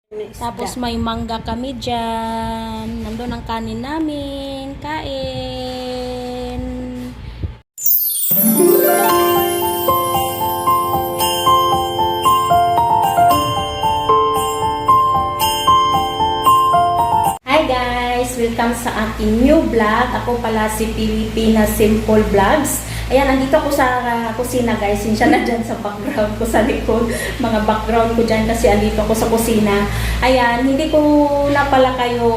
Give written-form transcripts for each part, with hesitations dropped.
Tapos may mangga kami dyan. Nandun ang kanin namin. Kain. Hi guys! Welcome sa aking new vlog. Ako pala si Pilipina Simple Vlogs. Ayan, nandito ako sa kusina guys. Yun siya na dyan sa background ko sa likod. Mga background ko dyan kasi andito ako sa kusina. Ayan, hindi ko na pala kayo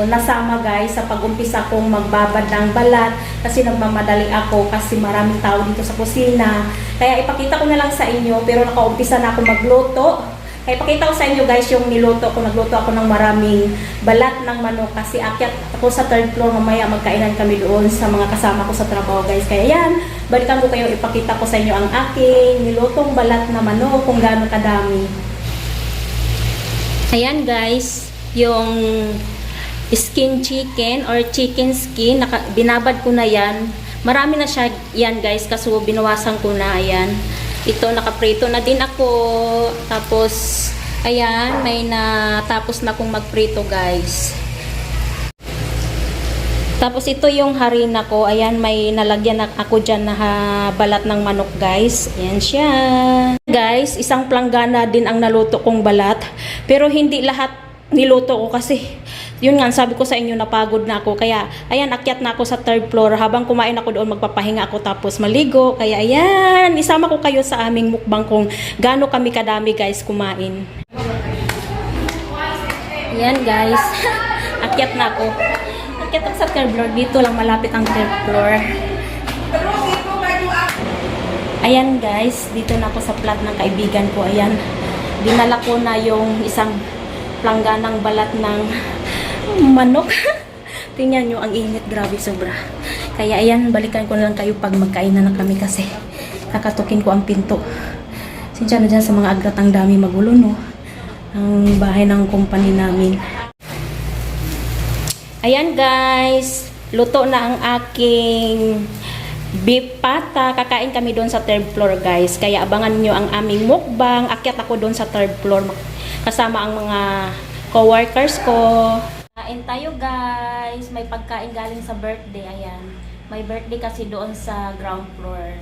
nasama guys sa pag-umpisa kong magbabad ng balat. Kasi nagmamadali ako kasi maraming tao dito sa kusina. Kaya ipakita ko na lang sa inyo pero nakaumpisa na ako magluto. Kaya ipakita ko sa inyo guys yung niluto ko. Nagluto ako ng maraming balat ng manok kasi akyat ako sa third floor. Mamaya magkainan kami doon sa mga kasama ko sa trabaho guys. Kaya yan, balikan ko kayo, ipakita ko sa inyo ang aking nilutong balat na manok kung gaano kadami. Ayan guys, yung skin chicken or chicken skin, binabad ko na yan. Marami na siya yan guys kasi binawasan ko na. Ayan. Ito, nakaprito na din ako. Tapos, ayan, may natapos na akong magprito, guys. Tapos, ito yung harina ko. Ayan, may nalagyan ako dyan na balat ng manok, guys. Ayan siya. Guys, isang planggana din ang naluto kong balat. Pero, hindi lahat niluto ko kasi yun nga, sabi ko sa inyo, napagod na ako. Kaya, ayan, akyat na ako sa third floor. Habang kumain ako doon, magpapahinga ako tapos maligo. Kaya, ayan, isama ko kayo sa aming mukbang kung gaano kami kadami, guys, kumain. Ayan, guys. Akyat na ako. Akyat ako sa third floor. Dito lang malapit ang third floor. Ayan, guys. Dito na ako sa flat ng kaibigan ko. Ayan. Dinala ko na yung isang plangganang balat ng manok. Tingnan nyo, ang init, grabe, sobra. Kaya ayan, balikan ko na lang kayo pag magkainan na kami kasi kakatukin ko ang pinto. Sinsya na dyan sa mga agratang dami magulo, no? Ang bahay ng company namin. Ayan guys, luto na ang aking beef pata. Kakain kami doon sa third floor guys. Kaya abangan nyo ang aming mukbang. Akyat ako doon sa third floor kasama ang mga co-workers ko. Kain tayo guys. May pagkain galing sa birthday. Ayan. May birthday kasi doon sa ground floor.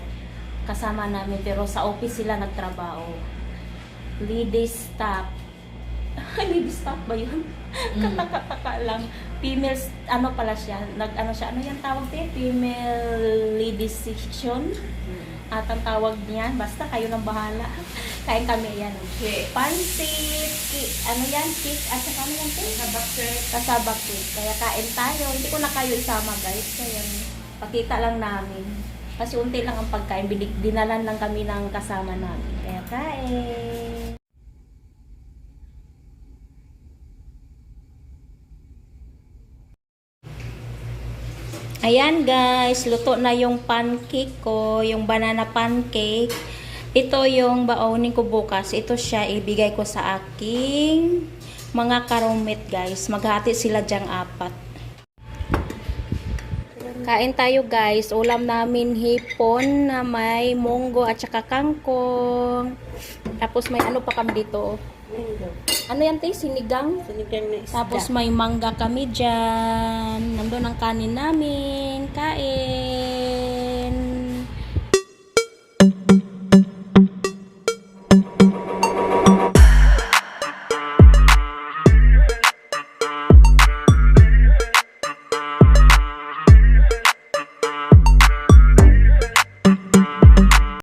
Kasama namin. Pero sa office sila nagtrabaho. Ladies staff. Ladies staff ba yun? Kataka-taka lang. Female, ano pala siya? Ano siya? Ano yung tawag din? Female ladies section. At ang tawag niyan. Basta kayo nang bahala. Kain kami yan. Pansit, ano yan, cake, at saka ano yan, kasabak cake. Kaya kain tayo. Hindi ko na kayo isama guys. Kaya pakita lang namin. Kasi unti lang ang pagkain. Dinalan lang kami ng kasama namin. Kaya kain. Ayan guys, luto na yung pancake ko, yung banana pancake. Ito yung baonin ko bukas. Ito siya, ibigay ko sa aking mga ka-roommate guys. Maghati sila dyang 4. Kain tayo guys. Ulam namin hipon na may munggo at saka kangkong. Tapos may ano pa kami dito. Ano yan tayo? Sinigang? Sinigang na isda. Tapos may mangga kami dyan. Nandun ang kanin namin. Kain.